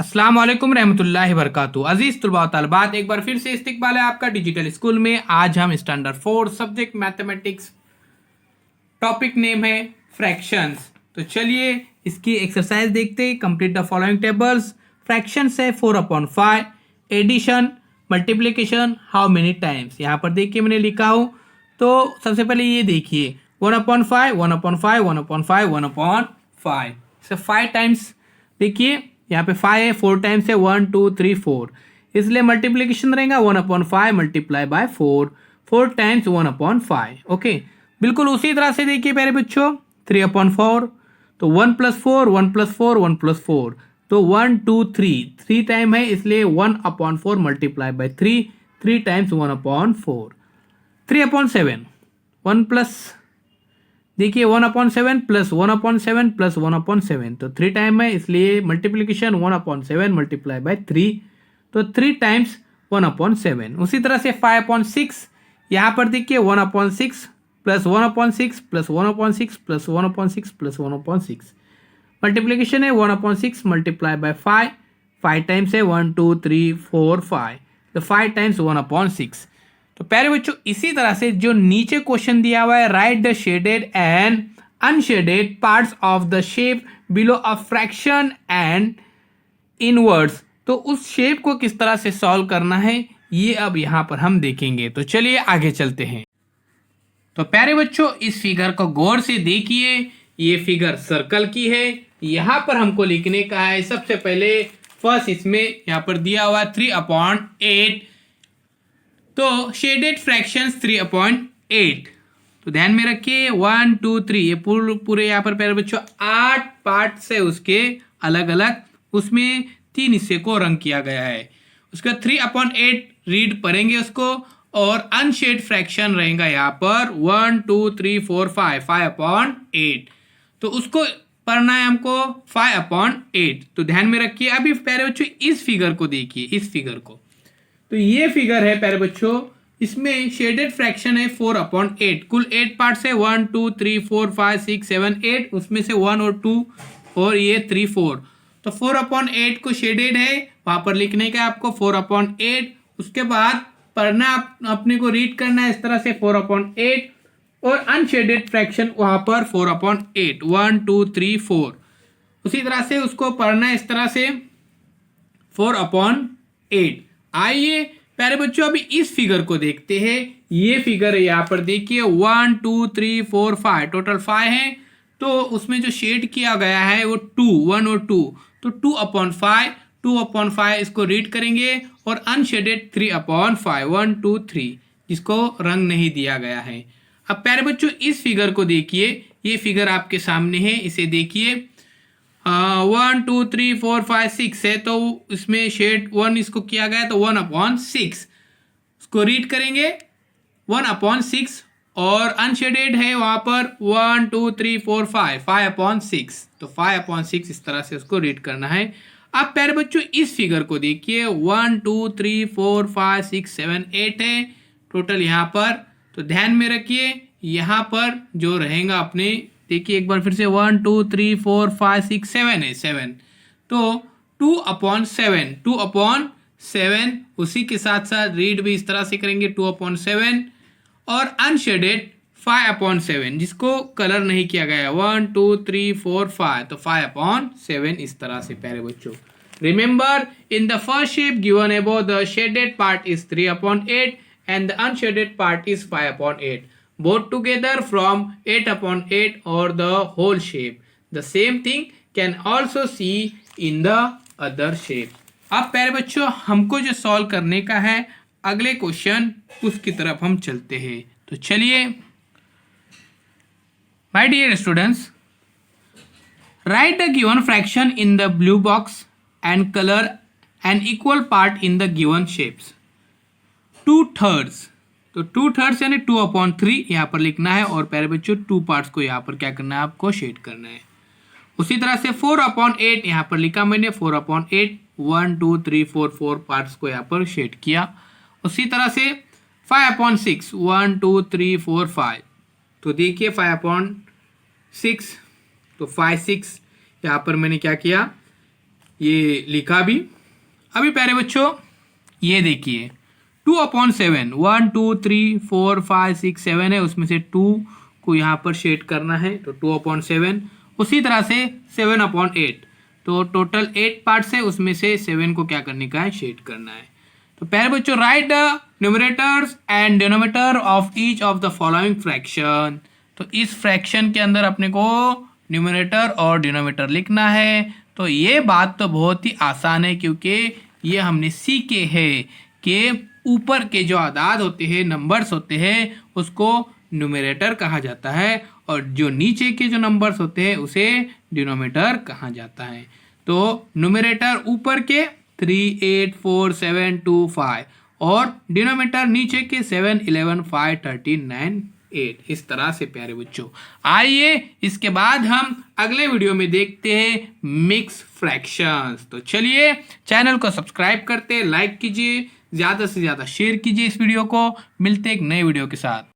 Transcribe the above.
अस्सलाम वालेकुम रहमतुल्लाहि वबरकातुहू। अजीज तुलबा व तालिबात, एक बार फिर से इस्तकबाल है आपका डिजिटल स्कूल में। आज हम standard 4 subject mathematics, topic name है फ्रैक्शंस। तो चलिए इसकी एक्सरसाइज देखते हैं। Complete the following tables. Fractions है 4/5, addition, multiplication, how many times. यहाँ पर देखिए मैंने लिखा हूँ। तो सबसे पहले ये देखिए 1/5, 1/5, 1/5, 1/5 से 5 टाइम्स। देखिए यहाँ पे 5 है, 4 टाइम्स है, 1 2 3 4, इसलिए मल्टीप्लीकेशन रहेगा 1/5 मल्टीप्लाई बाय 4, 4 टाइम्स 1/5। ओके, बिल्कुल उसी तरह से देखिए प्यारे बच्चों 3/4, तो 1 + 4, 1 + 4, 1 + 4, तो 1 2 3, 3 टाइम है इसलिए 1/4 मल्टीप्लाई बाय 3, 3 टाइम्स 1/4। 3/7, 1 प्लस, देखिए 1/7 प्लस 1/7 प्लस 1/7, तो 3 टाइम है इसलिए मल्टीप्लीकेशन 1/7 मल्टीप्लाई बाय 3, तो 3 टाइम्स 1/7। उसी तरह से 5/6, यहाँ पर देखिए 1/6 plus 1/6 plus 1/6 plus 1/6 plus 1/6, multiplication है 1/6 मल्टीप्लाई बाय 5, 5 टाइम्स है 1 2 3 4 5, तो 5 टाइम्स 1/6। तो प्यारे बच्चों इसी तरह से जो नीचे क्वेश्चन दिया हुआ है, right the shaded and unshielded parts of the shape below a fraction and inwards, तो उस शेप को किस तरह से सॉल्व करना है ये अब यहाँ पर हम देखेंगे। तो चलिए आगे चलते हैं। तो प्यारे बच्चों इस फिगर को गौर से देखिए। ये फिगर सर्कल की है। यहाँ पर हमको लिखने का है सबसे पहले फर्स्ट, इसमें यहाँ पर दिया हुआ 3/8, तो शेडेड फ्रैक्शंस 3/8। तो ध्यान में रखिए 1 2 3, ये पूरे यहाँ पर प्यारे बच्चों 8 पार्ट्स है उसके अलग अलग, उसमें 3 हिस्से को रंग किया गया है। उसका 3/8 रीड पढ़ेंगे उसको, और अनशेड फ्रैक्शन रहेगा यहाँ पर 1 2 3 4 5, 5/8, तो उसको पढ़ना है हमको 5/8। तो ध्यान में रखिए। अभी प्यारे बच्चों इस फिगर को देखिए, इस फिगर को, तो ये फिगर है प्यारे बच्चों, इसमें शेडेड फ्रैक्शन है 4/8, कुल 8 पार्ट्स है 1 2 3 4 5 6 7 8, उसमें से 1 और 2 और ये 3 4, तो 4/8 को शेडेड है वहां पर लिखने का आपको 4/8। उसके बाद पढ़ना अपने को रीड करना है इस तरह से 4/8, और अनशेडेड फ्रैक्शन वहां पर 4/8, 1 2 3 4, उसी तरह से उसको पढ़ना है इस तरह से 4/8। आइए प्यारे बच्चों अभी इस फिगर को देखते हैं। ये फिगर है यहाँ पर देखिए 1 2 3 4 5, टोटल 5 है, तो उसमें जो शेड किया गया है वो 2, 1 और 2, तो 2/5, 2/5 इसको रीड करेंगे, और अनशेडेड 3/5, 1 2 3, जिसको रंग नहीं दिया गया है। अब प्यारे बच्चों इस फिगर को देखिए, ये फिगर आपके सामने है, इसे देखिए 1 2 3 4 5 6 है, तो इसमें शेड 1 इसको किया गया तो 1/6, उसको रीड करेंगे 1/6, और अनशेडेड है वहां पर 1 2 3 4 5, 5/6, तो 5/6 इस तरह से उसको रीड करना है। अब प्यारे बच्चों इस फिगर को देखिए 1 2 3 4 5 6 7 8 है टोटल यहाँ पर, तो ध्यान में रखिए यहाँ पर जो रहेगा अपने, देखिए एक बार फिर से 1 2 3 4 5 6 7 है 7, तो 2/7, 2/7, उसी के साथ साथ रीड भी इस तरह से करेंगे 2/7, और अनशेडेड 5/7, जिसको कलर नहीं किया गया है 1 2 3 4 5, तो 5/7 इस तरह से प्यारे बच्चों। Remember in the first shape given above the shaded part is 3/8 and the unshaded part is 5/8, both together from 8/8 or the whole shape. The same thing can also see in the other shape. अब प्यारे बच्चों हमको जो solve करने का है अगले question, उसकी तरफ हम चलते हैं। तो चलिए my dear students, write the given fraction in the blue box and colour an equal part in the given shapes. 2/3, तो 2/3 यानी 2/3 यहाँ पर लिखना है, और प्यारे बच्चों 2 पार्ट्स को यहाँ पर क्या करना है आपको शेड करना है। उसी तरह से 4/8 यहाँ पर लिखा मैंने 4/8, 1 2 3 4 4 पार्ट्स को यहाँ पर शेड किया। उसी तरह से 5/6, 1 2 3 4 5, तो देखिए 5/6, तो 5 6 यहाँ पर मैंने क्या किया ये लिखा भी। अभी प्यारे बच्चों ये देखिए 2/7, 1 2 3 4 5 6 7 है, उसमें से 2 को यहाँ पर शेड करना है तो 2/7। उसी तरह से 7/8, तो टोटल 8 पार्ट्स है, उसमें से 7 को क्या करने का है, शेड करना है। तो प्यारे बच्चों right the numerators and denominator of each of the following fraction. तो इस फ्रैक्शन के अंदर अपने को न्यूमरेटर और डिनोमिनेटर लिखना है। तो ये बात तो बहुत ही आसान है, क्योंकि ये हमने सीखे हैं कि ऊपर के जो आदाद होते हैं, नंबर्स होते हैं, उसको न्यूमरेटर कहा जाता है, और जो नीचे के जो नंबर्स होते हैं उसे डिनोमिनेटर कहा जाता है। तो न्यूमरेटर ऊपर के 3 8 4 7 2 5 और डिनोमिनेटर नीचे के 7 11 5 13 9 8। इस तरह से प्यारे बच्चों आइए इसके बाद हम अगले वीडियो में देखते हैं मिक्स फ्रैक्शंस। तो चलिए चैनल को सब्सक्राइब करते, लाइक कीजिए, ज़्यादा से ज़्यादा शेयर कीजिए इस वीडियो को। मिलते एक नए वीडियो के साथ।